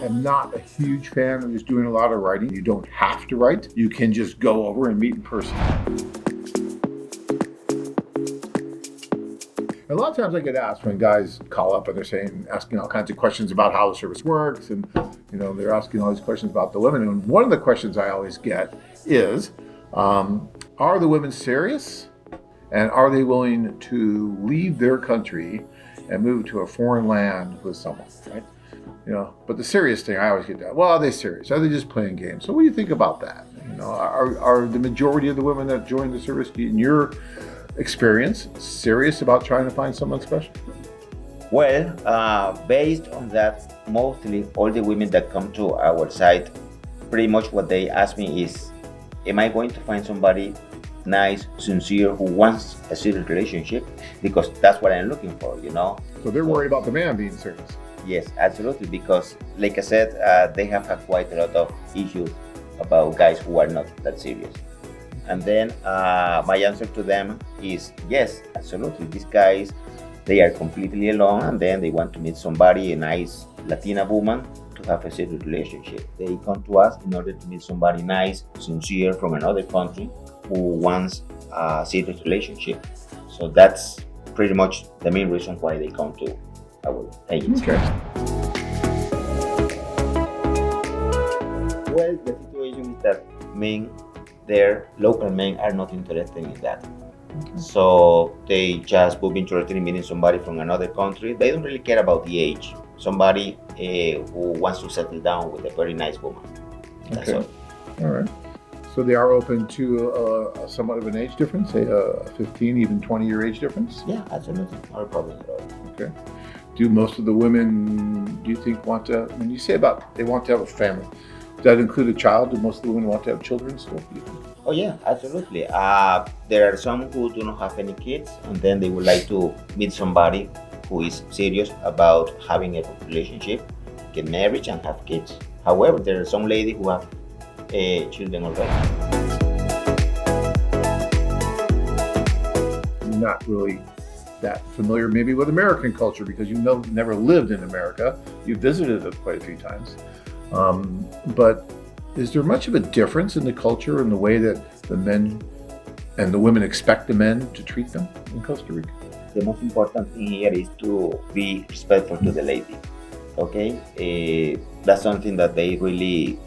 I'm not a huge fan of just doing a lot of writing. You don't have to write. You can just go over and meet in person. A lot of times I get asked when guys call up and they're asking all kinds of questions about how the service works, and they're asking all these questions about the women. And one of the questions I always get is, are the women serious, and are they willing to leave their country and move to a foreign land with someone, right? But the serious thing I always get that, well, are they serious? Are they just playing games? So what do you think about that? Are the majority of the women that join the service, in your experience, serious about trying to find someone special? Well, based on that, mostly all the women that come to our site, pretty much what they ask me is, am I going to find somebody nice, sincere, who wants a serious relationship? Because that's what I'm looking for, So they're worried about the man being serious. Yes, absolutely, because like I said, they have had quite a lot of issues about guys who are not that serious. And then my answer to them is yes, absolutely. These guys, they are completely alone, and then they want to meet somebody, a nice Latina woman, to have a serious relationship. They come to us in order to meet somebody nice, sincere, from another country who wants a serious relationship. So that's pretty much the main reason why they come to our agency. Okay. Well, the situation is that their local men are not interested in that. Okay. So they just would be interested in meeting somebody from another country. They don't really care about the age. Somebody who wants to settle down with a very nice woman. That's all. All right. So they are open to somewhat of an age difference, say a 15, even 20-year age difference? Yeah, absolutely. Not a problem at all. Okay. Do most of the women, do you think, when you say about they want to have a family, does that include a child? Do most of the women want to have children still? Oh yeah, absolutely. There are some who do not have any kids, and then they would like to meet somebody who is serious about having a relationship, get married, and have kids. However, there are some ladies who have children already. Not really that familiar maybe with American culture, because never lived in America. You visited it quite a few times. But is there much of a difference in the culture and the way that the men and the women expect the men to treat them in Costa Rica? The most important thing here is to be respectful to the lady. Okay? That's something that they really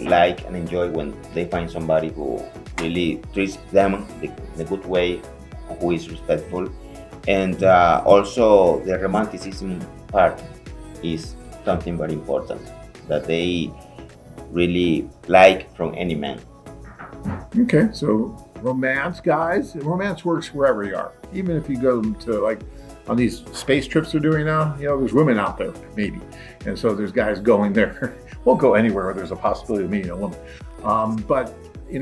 like and enjoy when they find somebody who really treats them in a good way, who is respectful. And also the romanticism part is something very important that they really like from any man. Okay, so romance, guys. Romance works wherever you are. Even if you go to on these space trips they're doing now, there's women out there, maybe. And so there's guys going there. Won't go anywhere where there's a possibility of meeting a woman. But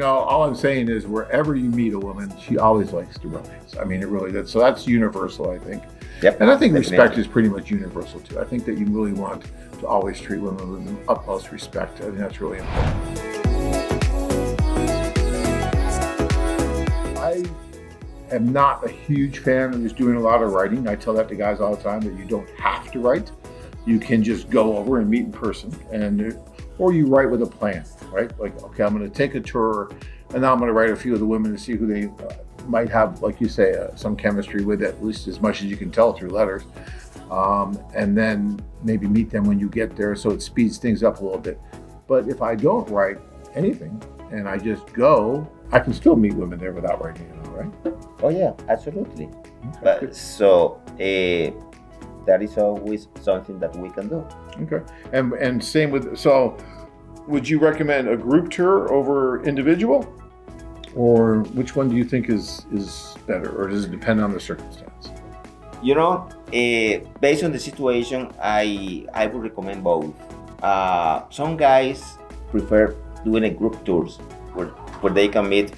all I'm saying is wherever you meet a woman, she always likes to romance. I mean, it really does. So that's universal, I think. Yep. And I think respect is pretty much universal too. I think that you really want to always treat women with the utmost respect. I think that's really important. I am not a huge fan of just doing a lot of writing. I tell that to guys all the time, that you don't have to write. You can just go over and meet in person, or you write with a plan, right? Like, okay, I'm going to take a tour, and now I'm going to write a few of the women to see who they might have, like you say, some chemistry with, at least as much as you can tell through letters. And then maybe meet them when you get there, so it speeds things up a little bit. But if I don't write anything and I just go, I can still meet women there without writing, right? Oh yeah, absolutely. Okay. But so that is always something that we can do. Okay, and same with, so would you recommend a group tour over individual, or which one do you think is better, or does it depend on the circumstance? Based on the situation, I would recommend both. Some guys prefer doing a group tours where they can meet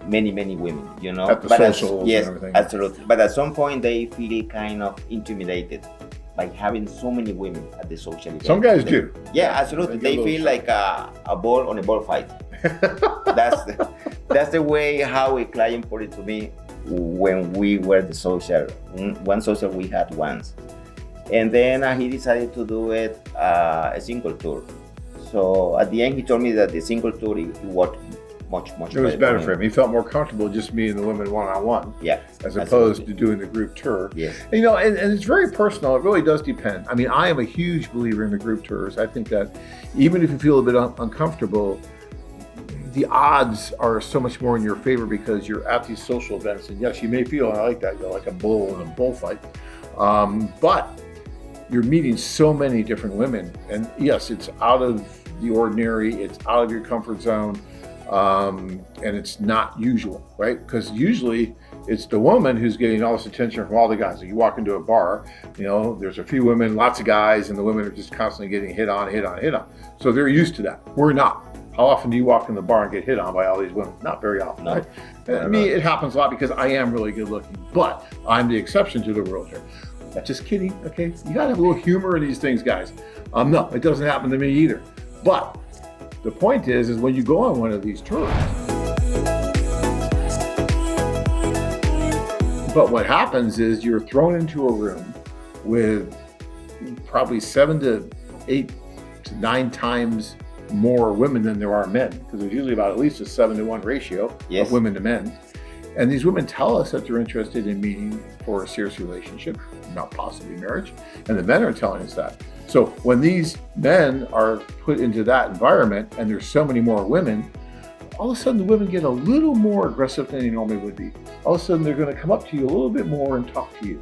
many women, At the socials yes, and everything. Absolutely. But at some point they feel kind of intimidated by having so many women at the social event. Some guys do. Yeah, absolutely. They feel like a ball on a ball fight. That's the way how a client put it to me when we were one social we had once. And then he decided to do it a single tour. So at the end, he told me that the single tour it worked much It was better for him. He felt more comfortable just meeting the women one-on-one. Yeah, as opposed to doing the group tour. Yes. You know, and it's very personal. It really does depend. I mean, I am a huge believer in the group tours. I think that even if you feel a bit uncomfortable, the odds are so much more in your favor because you're at these social events. And yes, you may feel, I like that, you're like a bull in a bullfight. But you're meeting so many different women. And yes, it's out of the ordinary. It's out of your comfort zone. And it's not usual, right? Because usually it's the woman who's getting all this attention from all the guys. Like you walk into a bar, you know, there's a few women, lots of guys, and the women are just constantly getting hit on. So they're used to that. We're not. How often do you walk in the bar and get hit on by all these women? Not very often, No. right? Me, it happens a lot because I am really good looking, but I'm the exception to the rule here. Just kidding, okay? You gotta have a little humor in these things, guys. No, it doesn't happen to me either. But the point is when you go on one of these tours, but what happens is you're thrown into a room with probably 7 to 8 to 9 times more women than there are men, because there's usually about at least a 7-to-1 ratio Yes. of women to men. And these women tell us that they're interested in meeting for a serious relationship, not possibly marriage. And the men are telling us that. So when these men are put into that environment and there's so many more women, all of a sudden the women get a little more aggressive than they normally would be. All of a sudden they're going to come up to you a little bit more and talk to you.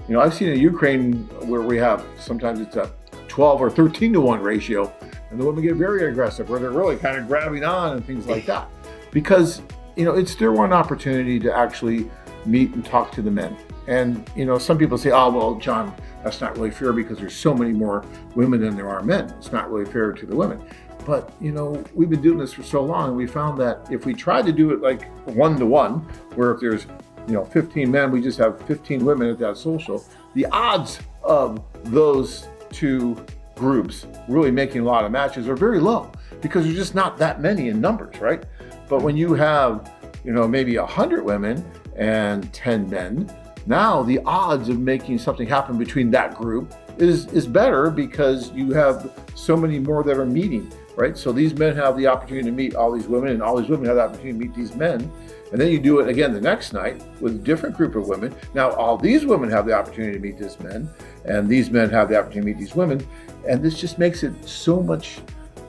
You know, I've seen in Ukraine where we have, sometimes it's a 12 or 13-to-1 ratio, and the women get very aggressive where they're really kind of grabbing on and things like that. Because, you know, it's their one opportunity to actually meet and talk to the men. And, you know, some people say, oh, well, John, that's not really fair because there's so many more women than there are men. It's not really fair to the women. But, you know, we've been doing this for so long, and we found that if we tried to do it like 1-to-1, where if there's, you know, 15 men, we just have 15 women at that social, the odds of those two groups really making a lot of matches are very low because there's just not that many in numbers, right? But when you have, you know, maybe 100 women and 10 men, now the odds of making something happen between that group is better because you have so many more that are meeting, right? So these men have the opportunity to meet all these women, and all these women have the opportunity to meet these men. And then you do it again the next night with a different group of women. Now all these women have the opportunity to meet these men, and these men have the opportunity to meet these women. And this just makes it so much,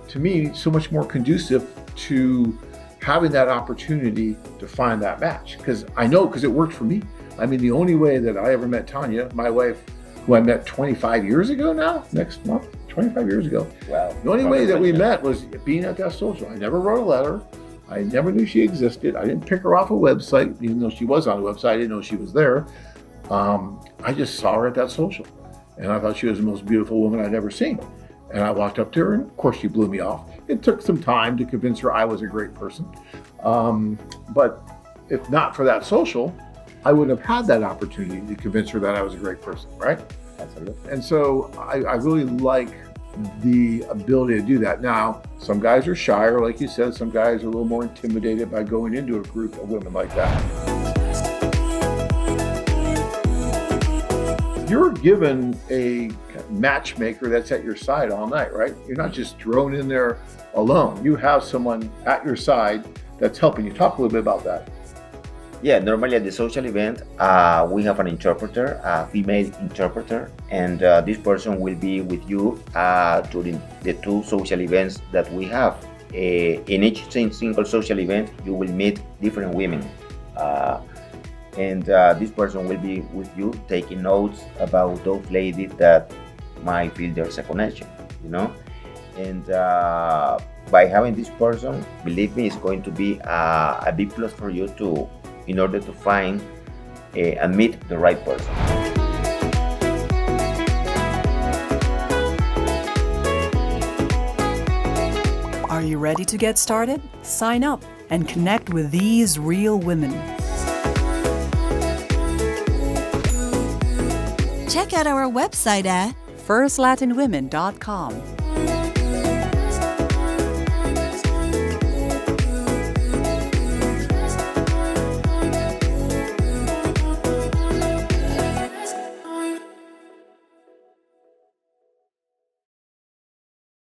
to me, so much more conducive to having that opportunity to find that match. Because I know, because it worked for me. I mean, the only way that I ever met Tanya, my wife, who I met 25 years ago now, next month, 25 years ago. Wow. The only way that we met was being at that social. I never wrote a letter. I never knew she existed. I didn't pick her off a website, even though she was on the website. I didn't know she was there. I just saw her at that social. And I thought she was the most beautiful woman I'd ever seen. And I walked up to her, and of course she blew me off. It took some time to convince her I was a great person. But if not for that social, I wouldn't have had that opportunity to convince her that I was a great person, right? Absolutely. And so I really like the ability to do that. Now, some guys are shyer, like you said. Some guys are a little more intimidated by going into a group of women like that. You're given a matchmaker that's at your side all night, right? You're not just thrown in there alone. You have someone at your side that's helping you. Talk a little bit about that. Yeah, normally at the social event, we have an interpreter, a female interpreter, and this person will be with you during the 2 social events that we have. In each single social event, you will meet different women. And this person will be with you taking notes about those ladies that might feel there's a connection, you know? And by having this person, believe me, it's going to be a big plus for you in order to find and meet the right person. Are you ready to get started? Sign up and connect with these real women. Check out our website at firstlatinwomen.com.